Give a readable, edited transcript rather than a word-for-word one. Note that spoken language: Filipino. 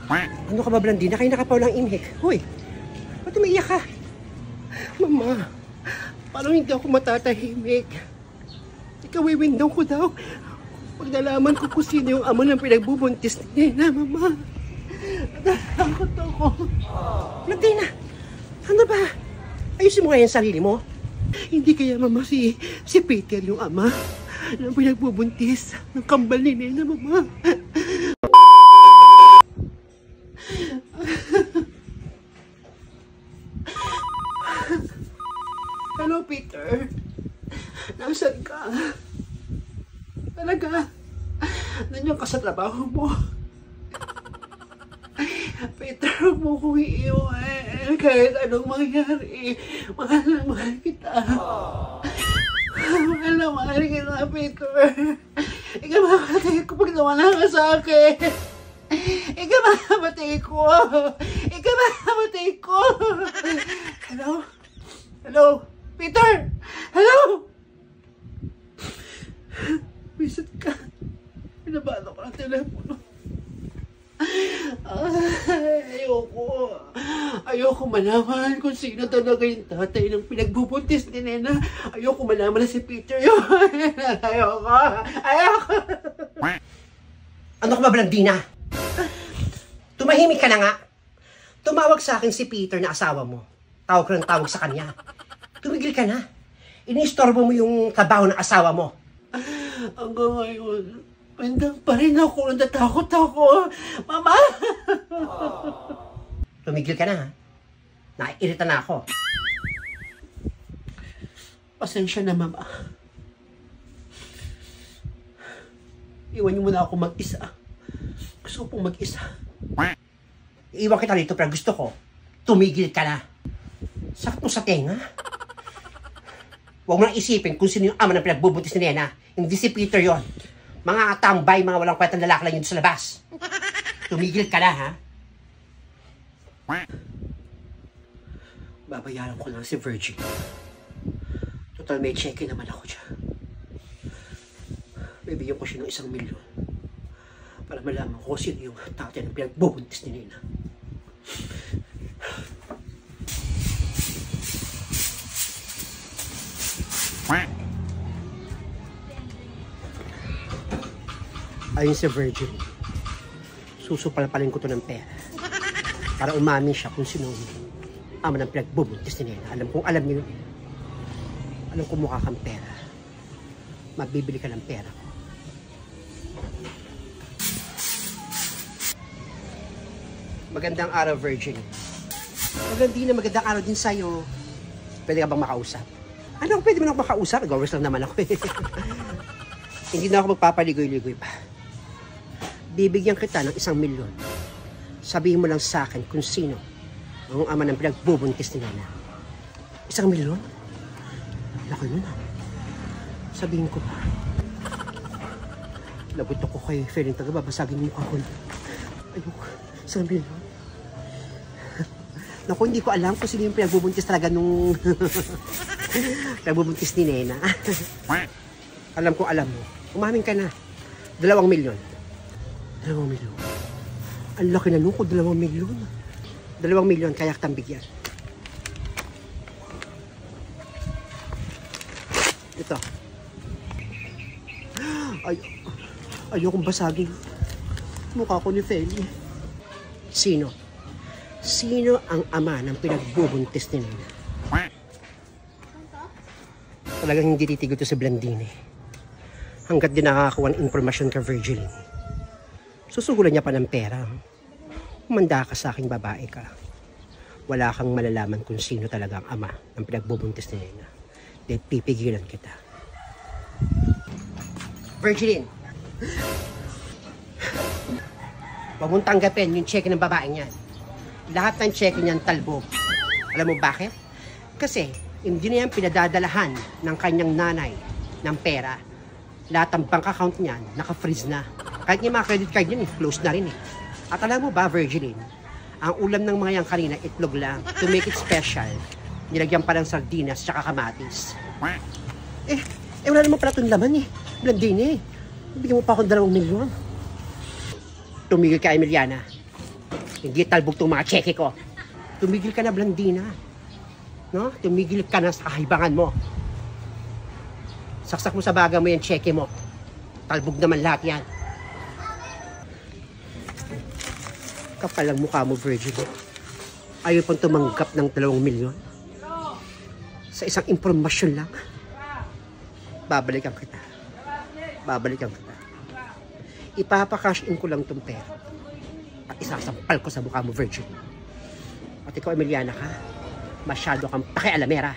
Ano ka ba, Blandina? Kayo nakapaw lang imhik. Hoy, ba't umiiyak ka? Mama, parang hindi ako matatahimik. Ikawiwindong ko daw. Pag nalaman ko kung sino yung amo ng pinagbubuntis ni Nena, Mama. Natakot ako. Blandina, ano ba? Ayusin mo nga yung sarili mo. Hindi kaya, Mama, si Peter yung ama ng pinagbubuntis ng kambal ni Nena, Mama. Hello, Peter. Nasaan ka? Talaga? Nandiyan ka sa trabaho mo? Peter, huwag mo kong iiwan. Kahit anong mangyari, mahal na mahal kita. Mahal na mahal kita, Peter. Ikaw makakatay ko pag nawala ka sa akin. Ikaw makamatay ko. Ikaw makamatay ko. Hello? Hello? Peter! Hello! Visit ka. Pinabalo ko ng telepono. Ayoko malaman kung sino talaga yung tatay ng pinagbubuntis ni Nena. Ayoko malaman na si Peter yun. Ayoko. Ano ka ba, Blandina? Tumahimik ka na nga. Tumawag sa akin si Peter na asawa mo. Tawag ka ng tawag sa kanya. Tumigil ka na. Inistorbo mo yung trabaho ng asawa mo. Hanggang ngayon, pendang pa rin ako. Natatakot ako. Mama! Tumigil ka na, ha? Naiirita na ako. Pasensya na, Mama. Iwan niyo muna ako mag-isa. Gusto ko pong mag-isa. Iiwan kita dito, pero gusto ko, tumigil ka na. Sakto sa tenga. Huwag mo nang isipin kung sino yung ama ng pinagbubuntis ni Nena. Hindi si Peter yon. Mga tambay, mga walang kwentang lalaki lang yun sa labas. Tumigil ka na, ha? Babayaran ko lang si Virgin. Total, may check-in naman ako dyan. Bibigyan ko siya ng 1 milyon. Para malaman ko sino yung tatay ng pinagbubuntis ni Nena. Ayun si Virgin. Susupalpalin ko to ng pera. Para umamin siya kung sino ama ng pinagbubuntis ni Nena. Alam niyo. Alam ko mukha kang pera. Mabibili ka ng pera ko. Magandang araw, Virgin. Magandang araw din sa'yo. Pwede ka bang makausap? Ano, pwede mo na ako makausap? Nag-hours lang naman ako. Hindi na ako magpapaligoy-ligoy pa. Bibigyan kita ng 1 milyon. Sabihin mo lang sa akin kung sino ang ama ng pinagbubuntis ni Nena. 1 milyon? Laki nun, ha? Sabihin ko pa. Lagot ako kay Feeling taga babasagin yung mukha ko. Ayoko. 1 milyon. Naku, hindi ko alam kung sino yung pinagbubuntis talaga nung pinagbubuntis ni Nena. Alam ko, alam mo. Umamin ka na. 2 milyon. 2 milyon. Ang laki na nun ko, 2 milyon. 2 milyon, kaya kitang bigyan. Ito. Ayokong basagin mukha ko ni Feli. Sino? Sino ang ama ng pinagbubuntis ni Nena? Talagang hindi titigil to sa Blandina. Hanggat di nakakakuha ng informasyon ka, Virgil. Susugulan niya pa ng pera. Humanda ka sa aking babae ka. Wala kang malalaman kung sino talaga ang ama ng pinagbubuntis ni Nena. Dahil pipigilan kita. Virgilin, huwag mong tanggapin yung check ng babaeng yan. Lahat ng check niyan talbog. Alam mo bakit? Kasi hindi na yan pinadadalahan ng kanyang nanay ng pera. Lahat ng bank account niyan naka-freeze na. Kahit yung mga credit card niyan, close na rin eh. At alam mo ba, Virgilin, ang ulam ng mga yan kanina, itlog lang. To make it special, nilagyan pa ng sardinas tsaka kamatis. Wala naman pala itong laman eh. Blandina eh. Bigyan mo pa akong 2 milyon. Tumigil ka, Emiliana. Hindi talbog tong mga cheque ko. Tumigil ka na, Blandina. No? Tumigil ka na sa kahibangan mo. Saksak mo sa baga mo yung cheque mo. Talbog naman lahat yan. Kapal ang mukha mo, Virgil. Ayaw pang tumanggap ng 2 milyon. Sa isang impormasyon lang. Babalikan kita. Babalikan kita. Ipapakash in ko lang itong pera. At isasampal ko sa mukha mo, Virgil. At ikaw, Emiliana ka, masyado kang pakialamera.